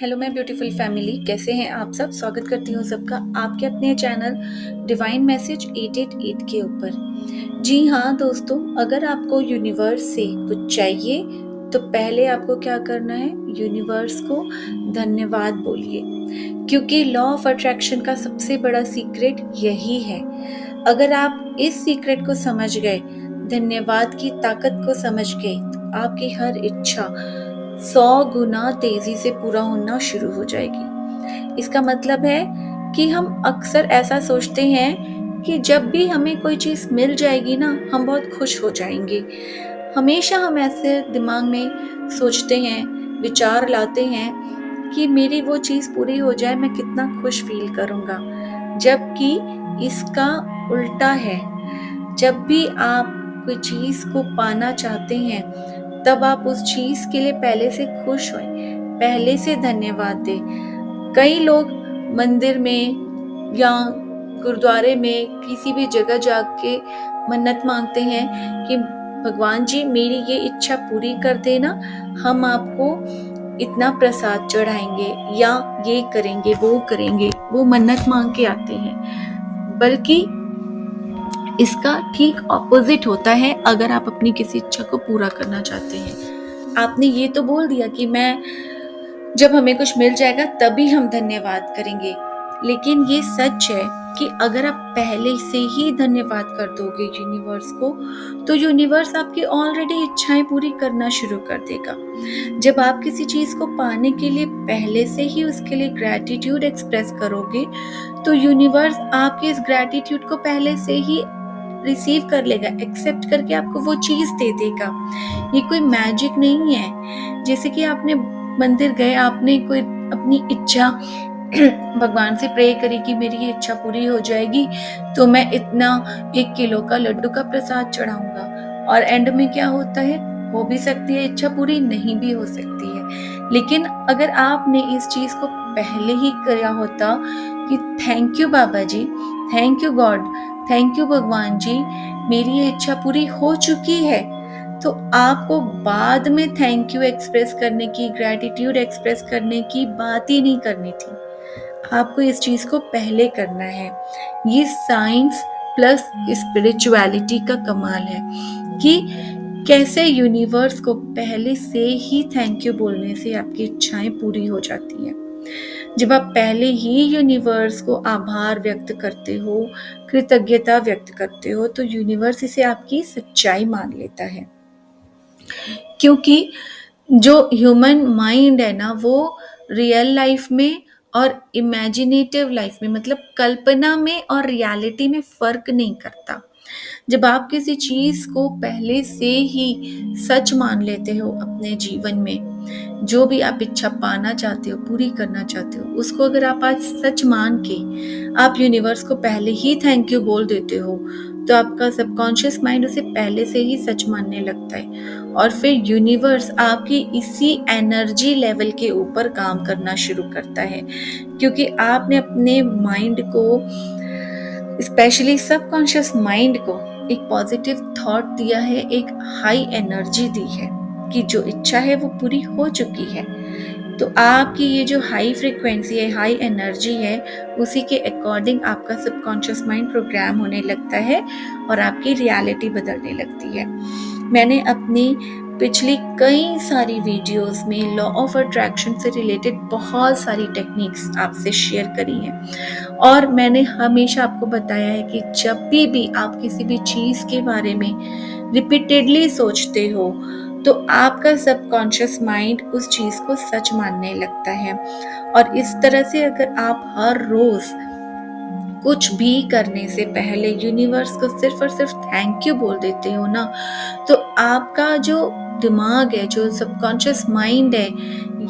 Hello my beautiful family, कैसे हैं आप सब। स्वागत करती हूँ सबका आपके अपने चैनल डिवाइन मैसेज 888 के ऊपर। जी हाँ दोस्तों, अगर आपको यूनिवर्स से कुछ चाहिए तो पहले आपको क्या करना है, यूनिवर्स को धन्यवाद बोलिए, क्योंकि लॉ ऑफ अट्रैक्शन का सबसे बड़ा सीक्रेट यही है। अगर आप इस सीक्रेट को समझ गए, धन्यवाद की ताकत को समझ गए, तो आपकी हर इच्छा 100 गुना तेजी से पूरा होना शुरू हो जाएगी। इसका मतलब है कि हम अक्सर ऐसा सोचते हैं कि जब भी हमें कोई चीज़ मिल जाएगी ना, हम बहुत खुश हो जाएंगे। हमेशा हम ऐसे दिमाग में सोचते हैं, विचार लाते हैं कि मेरी वो चीज़ पूरी हो जाए, मैं कितना खुश फील करूँगा। जबकि इसका उल्टा है। जब भी आप कोई चीज़ को पाना चाहते हैं, तब आप उस चीज़ के लिए पहले से खुश होएं, पहले से धन्यवाद दें। कई लोग मंदिर में या गुरुद्वारे में किसी भी जगह जाके मन्नत मांगते हैं कि भगवान जी मेरी ये इच्छा पूरी कर देना, हम आपको इतना प्रसाद चढ़ाएंगे या ये करेंगे वो करेंगे। वो मन्नत मांग के आते हैं, बल्कि इसका ठीक ऑपोजिट होता है। अगर आप अपनी किसी इच्छा को पूरा करना चाहते हैं, आपने ये तो बोल दिया कि मैं जब हमें कुछ मिल जाएगा तभी हम धन्यवाद करेंगे, लेकिन ये सच है कि अगर आप पहले से ही धन्यवाद कर दोगे यूनिवर्स को, तो यूनिवर्स आपकी ऑलरेडी इच्छाएं पूरी करना शुरू कर देगा। जब आप किसी चीज को पाने के लिए पहले से ही उसके लिए ग्रैटिट्यूड एक्सप्रेस करोगे, तो यूनिवर्स आपके इस ग्रैटिट्यूड को पहले से ही रिसीव कर लेगा, एक्सेप्ट करके आपको वो चीज दे देगा। ये कोई मैजिक नहीं है। जैसे कि आपने मंदिर गए, आपने कोई अपनी इच्छा भगवान से प्रे करी कि मेरी ये इच्छा पूरी हो जाएगी तो मैं इतना 1 किलो का लड्डू का प्रसाद चढ़ाऊंगा, और एंड में क्या होता है, हो भी सकती है इच्छा पूरी, नहीं भी हो सकती है। लेकिन अगर आपने इस चीज को पहले ही किया होता कि thank you Baba ji, thank you God, thank you भगवान जी, मेरी ये इच्छा पूरी हो चुकी है, तो आपको बाद में थैंक यू एक्सप्रेस करने की, ग्रैटिट्यूड एक्सप्रेस करने की बात ही नहीं करनी थी। आपको इस चीज को पहले करना है। ये साइंस प्लस स्पिरिचुअलिटी का कमाल है कि कैसे यूनिवर्स को पहले से ही थैंक यू बोलने से आपकी इच्छाएं पूरी हो जाती हैं। जब आप पहले ही यूनिवर्स को आभार व्यक्त करते हो, कृतज्ञता व्यक्त करते हो, तो यूनिवर्स इसे आपकी सच्चाई मान लेता है। क्योंकि जो ह्यूमन माइंड है ना, वो रियल लाइफ में और इमेजिनेटिव लाइफ में, मतलब कल्पना में और रियलिटी में फर्क नहीं करता। जब आप किसी चीज को पहले से ही सच मान लेते हो अपने जीवन में, जो भी आप इच्छा पाना चाहते हो, पूरी करना चाहते हो, उसको अगर आप आज सच मान के आप यूनिवर्स को पहले ही थैंक यू बोल देते हो, तो आपका सबकॉन्शियस माइंड उसे पहले से ही सच मानने लगता है, और फिर यूनिवर्स आपकी इसी एनर्जी लेवल के ऊपर काम करना शुरू करता है। क्योंकि आपने अपने माइंड को, स्पेशली सबकॉन्शियस माइंड को, एक पॉजिटिव थॉट दिया है, एक हाई एनर्जी दी है कि जो इच्छा है वो पूरी हो चुकी है। तो आपकी ये जो हाई फ्रीक्वेंसी है, हाई एनर्जी है, उसी के अकॉर्डिंग आपका सबकॉन्शियस माइंड प्रोग्राम होने लगता है और आपकी रियलिटी बदलने लगती है। मैंने अपनी पिछली कई सारी वीडियोस में लॉ ऑफ अट्रैक्शन से रिलेटेड बहुत सारी टेक्निक्स आपसे शेयर करी हैं, और मैंने हमेशा आपको बताया है कि जब भी आप किसी भी चीज़ के बारे में रिपीटेडली सोचते हो, तो आपका सबकॉन्शियस माइंड उस चीज़ को सच मानने लगता है। और इस तरह से अगर आप हर रोज़ कुछ भी करने से पहले यूनिवर्स को सिर्फ और सिर्फ थैंक यू बोल देते हो ना, तो आपका जो दिमाग है, जो सबकॉन्शियस माइंड है,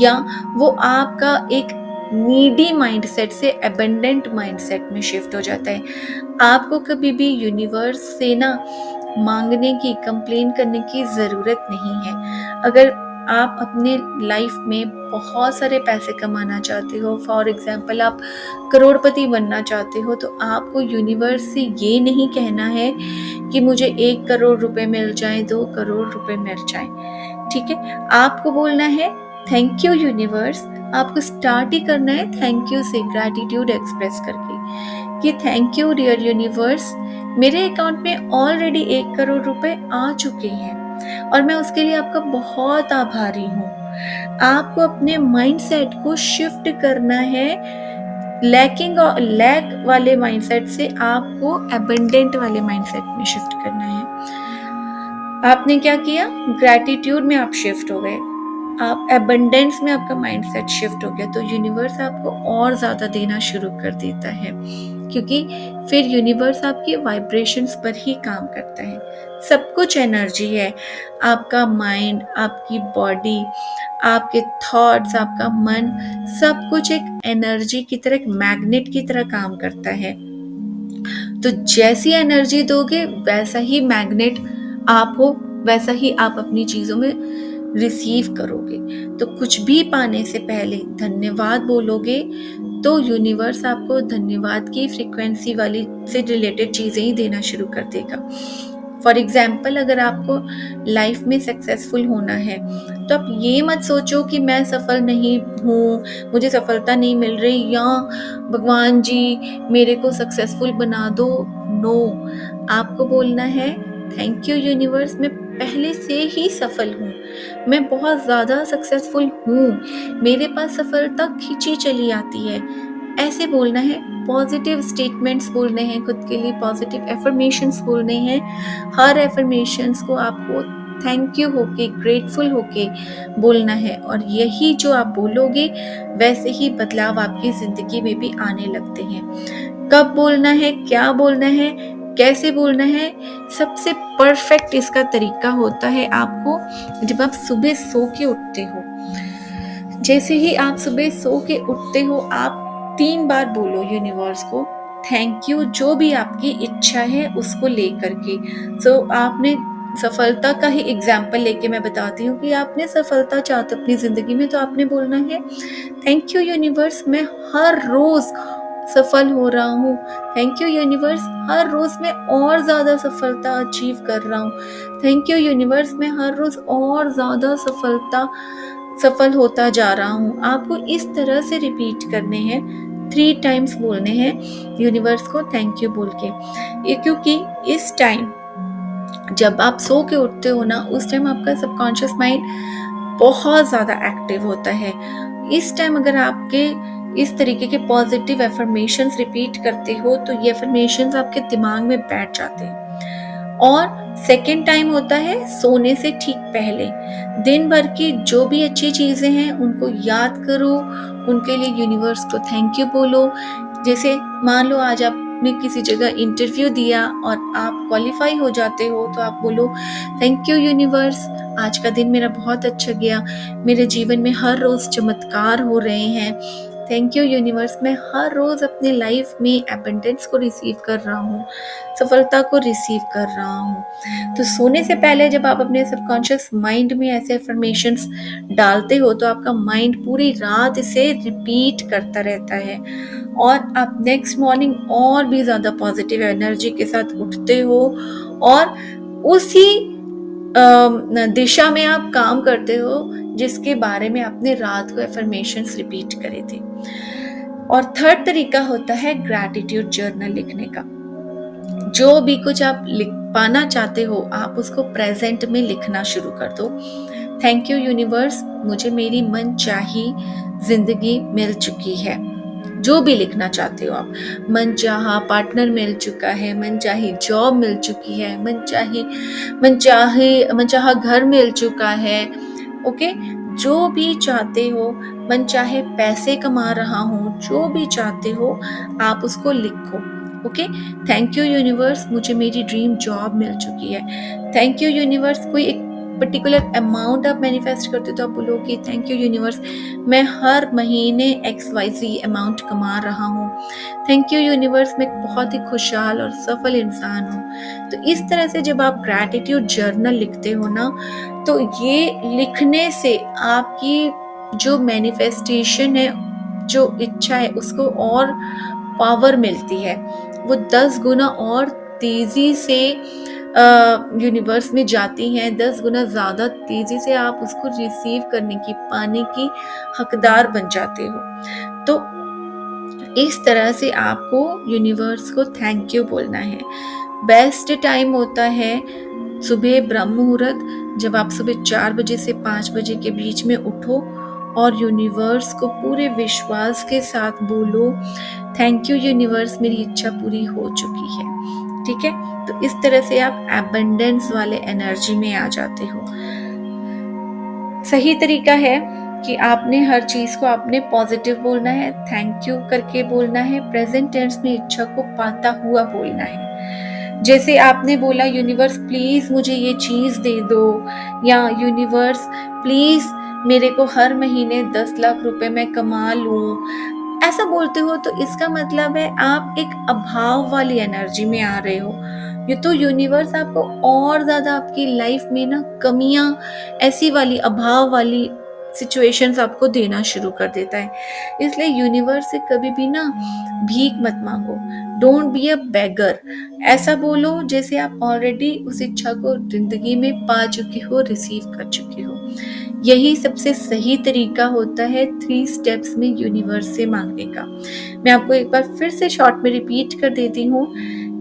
या वो आपका एक नीडी माइंडसेट से एबंडेंट माइंडसेट में शिफ्ट हो जाता है। आपको कभी भी यूनिवर्स से ना मांगने की, कंप्लेन करने की ज़रूरत नहीं है। अगर आप अपने लाइफ में बहुत सारे पैसे कमाना चाहते हो, फॉर एग्जाम्पल आप करोड़पति बनना चाहते हो, तो आपको यूनिवर्स से ये नहीं कहना है कि मुझे 1 करोड़ रुपए मिल जाए, 2 करोड़ रुपए मिल जाए। ठीक है, आपको बोलना है थैंक यू यूनिवर्स, आपको स्टार्ट ही करना है थैंक यू से, ग्रैटिट्यूड एक्सप्रेस करके कि थैंक यू डियर यूनिवर्स, मेरे अकाउंट में ऑलरेडी 1 करोड़ रुपए आ चुके हैं और मैं उसके लिए आपका बहुत आभारी हूँ। आपको अपने माइंडसेट को शिफ्ट करना है, लैकिंग और लैक वाले माइंडसेट से आपको एबंडेंट वाले माइंडसेट में शिफ्ट करना है। आपने क्या किया, ग्रैटिट्यूड में आप शिफ्ट हो गए, आप एबंडेंस में आपका माइंडसेट शिफ्ट हो गया, तो यूनिवर्स आपको और ज्यादा देना शुरू कर देता है, क्योंकि फिर यूनिवर्स आपकी वाइब्रेशंस पर ही काम करता है। सब कुछ एनर्जी है, आपका माइंड, आपकी बॉडी, आपके थॉट्स, आपका मन, सब कुछ एक एनर्जी की तरह, एक मैग्नेट की तरह काम करता है। तो जैसी एनर्जी दोगे वैसा ही मैग्नेट आप हो, वैसा ही आप अपनी चीजों में रिसीव करोगे। तो कुछ भी पाने से पहले धन्यवाद बोलोगे तो यूनिवर्स आपको धन्यवाद की फ्रीक्वेंसी वाली से रिलेटेड चीजें ही देना शुरू कर देगा। फॉर एग्जाम्पल, अगर आपको लाइफ में सक्सेसफुल होना है तो आप ये मत सोचो कि मैं सफल नहीं हूँ, मुझे सफलता नहीं मिल रही, या भगवान जी मेरे को सक्सेसफुल बना दो। नो, आपको बोलना है थैंक यू यूनिवर्स, मैं पहले से ही सफल हूँ, मैं बहुत ज़्यादा सक्सेसफुल हूँ, मेरे पास सफलता खींची चली आती है। ऐसे बोलना है, पॉजिटिव स्टेटमेंट्स बोलने हैं खुद के लिए, पॉजिटिव एफर्मेशंस बोलने हैं। हर एफर्मेशंस को आपको थैंक यू होके, ग्रेटफुल होके बोलना है, और यही जो आप बोलोगे वैसे ही बदलाव आपकी जिंदगी में भी आने लगते हैं। कब बोलना है, क्या बोलना है, कैसे बोलना है, सबसे परफेक्ट इसका तरीका होता है आपको जब आप सुबह सो के उठते हो। जैसे ही आप सुबह सो के उठते हो, आप 3 बार बोलो यूनिवर्स को थैंक यू, जो भी आपकी इच्छा है उसको लेकर के। आपने सफलता का ही एग्जाम्पल लेके मैं बताती हूँ कि आपने सफलता चाहते अपनी जिंदगी में, तो आपने बोलना है थैंक यू यूनिवर्स, मैं हर रोज सफल हो रहा हूँ। थैंक यू यूनिवर्स, हर रोज मैं और ज्यादा सफलता अचीव कर रहा हूँ। थैंक यू यूनिवर्स, मैं हर रोज और ज्यादा सफल होता जा रहा हूँ। आपको इस तरह से रिपीट करने हैं, 3 टाइम्स बोलने हैं यूनिवर्स को थैंक यू बोल के। क्योंकि इस टाइम जब आप सो के उठते हो ना, उस टाइम आपका सबकॉन्शियस माइंड बहुत ज्यादा एक्टिव होता है। इस टाइम अगर आपके इस तरीके के पॉजिटिव एफर्मेशंस रिपीट करते हो तो ये एफर्मेशंस आपके दिमाग में बैठ जाते हैं। और सेकेंड टाइम होता है सोने से ठीक पहले, दिन भर की जो भी अच्छी चीजें हैं उनको याद करो, उनके लिए यूनिवर्स को थैंक यू बोलो। जैसे मान लो आज आपने किसी जगह इंटरव्यू दिया और आप क्वालिफाई हो जाते हो, तो आप बोलो थैंक यू यूनिवर्स, आज का दिन मेरा बहुत अच्छा गया, मेरे जीवन में हर रोज चमत्कार हो रहे हैं। थैंक यू यूनिवर्स, मैं हर रोज अपने लाइफ में एबंडेंस को रिसीव कर रहा हूँ, सफलता को रिसीव कर रहा हूँ। तो सोने से पहले जब आप अपने सबकॉन्शियस माइंड में ऐसे अफर्मेशंस डालते हो तो आपका माइंड पूरी रात इसे रिपीट करता रहता है, और आप नेक्स्ट मॉर्निंग और भी ज्यादा पॉजिटिव एनर्जी के साथ उठते हो और उसी दिशा में आप काम करते हो जिसके बारे में आपने रात को एफर्मेशंस रिपीट करे थे। और थर्ड तरीका होता है ग्रैटिट्यूड जर्नल लिखने का। जो भी कुछ आप लिख पाना चाहते हो आप उसको प्रेजेंट में लिखना शुरू कर दो। थैंक यू यूनिवर्स, मुझे मेरी मन चाही जिंदगी मिल चुकी है। जो भी लिखना चाहते हो आप, मन चाहा पार्टनर मिल चुका है, मन चाही जॉब मिल चुकी है, मन चाहा घर मिल चुका है। ओके, जो भी चाहते हो, मन चाहे पैसे कमा रहा हूँ, जो भी चाहते हो आप उसको लिखो। ओके, थैंक यू यूनिवर्स, मुझे मेरी ड्रीम जॉब मिल चुकी है। थैंक यू यूनिवर्स, कोई एक पर्टिकुलर अमाउंट आप मैनिफेस्ट करते हो तो आप बोलो कि थैंक यू यूनिवर्स, मैं हर महीने XYZ अमाउंट कमा रहा हूँ। थैंक यू यूनिवर्स, मैं बहुत ही खुशहाल और सफल इंसान हूँ। तो इस तरह से जब आप ग्रैटिट्यूड जर्नल लिखते हो ना, तो ये लिखने से आपकी जो मैनिफेस्टेशन है, जो इच्छा है, उसको और पावर मिलती है। वो 10 गुना और तेजी से यूनिवर्स में जाती हैं 10 गुना ज़्यादा तेज़ी से आप उसको रिसीव करने की, पाने की हकदार बन जाते हो। तो इस तरह से आपको यूनिवर्स को थैंक यू बोलना है। बेस्ट टाइम होता है सुबह ब्रह्म मुहूर्त, जब आप सुबह 4 बजे से 5 बजे के बीच में उठो और यूनिवर्स को पूरे विश्वास के साथ बोलो, थैंक यू यूनिवर्स, मेरी इच्छा पूरी हो चुकी है। ठीक है, तो इस तरह से आप एबंडेंस वाले एनर्जी में आ जाते हो। सही तरीका है कि आपने हर चीज को आपने पॉजिटिव बोलना है, थैंक यू करके बोलना है, प्रेजेंट टेंस में इच्छा को पाता हुआ बोलना है। जैसे आपने बोला यूनिवर्स प्लीज मुझे ये चीज दे दो, या यूनिवर्स प्लीज मेरे को हर महीने 10 लाख रुपए मैं कमा लूं, ऐसा बोलते हो तो इसका मतलब है आप एक अभाव वाली एनर्जी में आ रहे हो। ये तो यूनिवर्स आपको और ज्यादा आपकी लाइफ में ना कमियां, ऐसी वाली अभाव वाली सिचुएशंस आपको देना शुरू कर देता है। इसलिए यूनिवर्स से कभी भी ना भीख मत मांगो, डोंट बी अ बेगर। ऐसा बोलो जैसे आप ऑलरेडी उस इच्छा को जिंदगी में पा चुके हो, रिसीव कर चुके हो। यही सबसे सही तरीका होता है 3 स्टेप्स में यूनिवर्स से मांगने का। मैं आपको एक बार फिर से शॉर्ट में रिपीट कर देती हूँ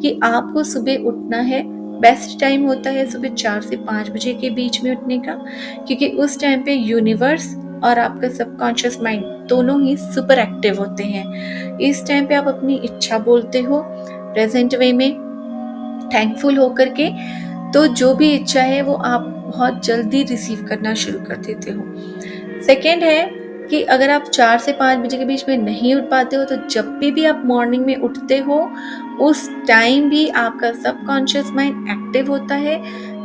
कि आपको सुबह उठना है। बेस्ट टाइम होता है सुबह 4 से 5 बजे के बीच में उठने का, क्योंकि उस टाइम पे यूनिवर्स और आपका सबकॉन्शियस माइंड दोनों ही सुपर एक्टिव होते हैं। इस टाइम पे आप अपनी इच्छा बोलते हो प्रेजेंट वे में, थैंकफुल होकर के, तो जो भी इच्छा है वो आप बहुत जल्दी रिसीव करना शुरू कर देते हो। सेकेंड है कि अगर आप 4 से 5 बजे के बीच में नहीं उठ पाते हो, तो जब भी आप मॉर्निंग में उठते हो उस टाइम भी आपका सबकॉन्शियस माइंड एक्टिव होता है।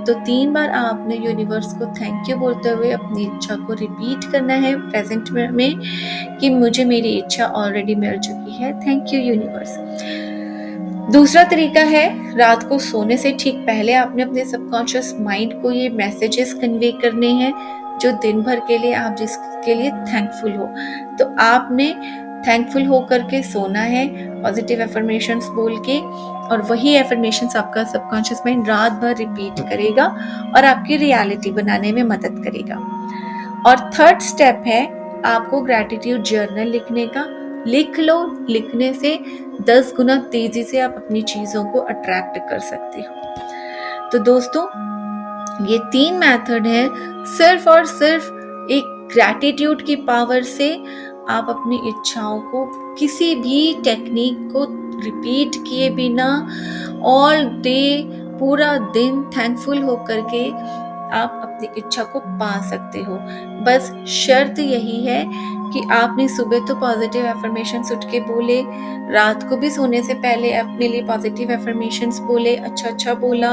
तो 3 बार आपने यूनिवर्स को थैंक यू बोलते हुए अपनी इच्छा को रिपीट करना है प्रेजेंट में कि मुझे मेरी इच्छा ऑलरेडी मिल चुकी है, थैंक यू यूनिवर्स। दूसरा तरीका है, रात को सोने से ठीक पहले आपने अपने सबकॉन्शियस माइंड को ये मैसेजेस कन्वे करने हैं जो दिन भर के लिए आप जिसके लिए थैंकफुल हो। तो आपने थैंकफुल होकर के सोना है पॉजिटिव एफर्मेशंस बोल के, और वही एफर्मेशंस आपका सबकॉन्शियस माइंड रात भर रिपीट करेगा और आपकी रियलिटी बनाने में मदद करेगा। और थर्ड स्टेप है आपको ग्रैटिट्यूड जर्नल लिखने का। लिख लो, लिखने से 10 गुना तेजी से आप अपनी चीजों को अट्रैक्ट कर सकते हो। तो दोस्तों, ये 3 मेथड है, सिर्फ और सिर्फ एक ग्रैटिट्यूड की पावर से आप अपनी इच्छाओं को किसी भी टेक्निक को रिपीट किए बिना ऑल डे, पूरा दिन थैंकफुल होकर के आप अपनी इच्छा को पा सकते हो। बस शर्त यही है कि आपने सुबह तो पॉजिटिव एफर्मेशंस उठ के बोले, रात को भी सोने से पहले अपने लिए पॉजिटिव एफर्मेशंस बोले, अच्छा बोला,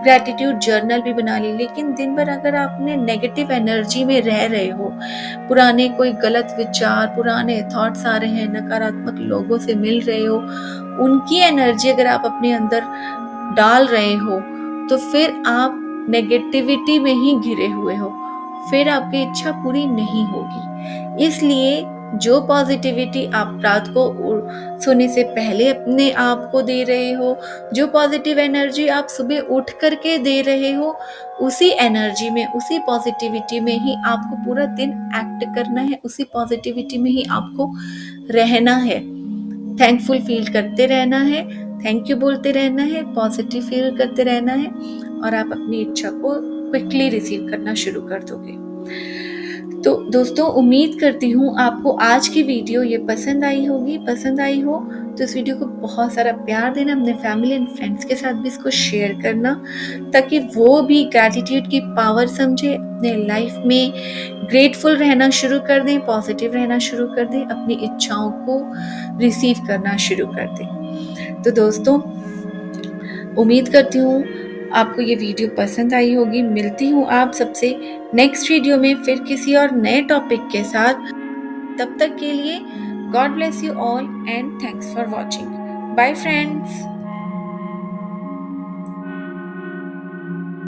ग्रैटिट्यूड जर्नल भी बना ली। लेकिन दिन भर अगर आपने नेगेटिव एनर्जी में रह रहे हो, पुराने कोई गलत विचार, पुराने थॉट्स आ रहे हैं, नकारात्मक लोगों से मिल रहे हो, उनकी एनर्जी अगर आप अपने अंदर डाल रहे हो, तो फिर आप नेगेटिविटी में ही घिरे हुए हो, फिर आपकी इच्छा पूरी नहीं होगी। इसलिए जो पॉजिटिविटी आप रात को सोने से पहले अपने आप को दे रहे हो, जो पॉजिटिव एनर्जी आप सुबह उठ करके दे रहे हो, उसी एनर्जी में, उसी पॉजिटिविटी में ही आपको पूरा दिन एक्ट करना है, उसी पॉजिटिविटी में ही आपको रहना है, थैंकफुल फील करते रहना है, थैंक यू बोलते रहना है, पॉजिटिव फील करते रहना है, और आप अपनी इच्छा को क्विकली रिसीव करना शुरू कर दोगे। तो दोस्तों, उम्मीद करती हूँ आपको आज की वीडियो ये पसंद आई होगी। पसंद आई हो तो इस वीडियो को बहुत सारा प्यार देना, अपने फैमिली एंड फ्रेंड्स के साथ भी इसको शेयर करना, ताकि वो भी ग्रैटिट्यूड की पावर समझे, अपने लाइफ में ग्रेटफुल रहना शुरू कर दें, पॉजिटिव रहना शुरू कर दें, अपनी इच्छाओं को रिसीव करना शुरू कर दें। तो दोस्तों, उम्मीद करती हूँ आपको ये वीडियो पसंद आई होगी। मिलती हूँ आप सबसे नेक्स्ट वीडियो में फिर किसी और नए टॉपिक के साथ। तब तक के लिए God bless you all and thanks for watching. Bye friends.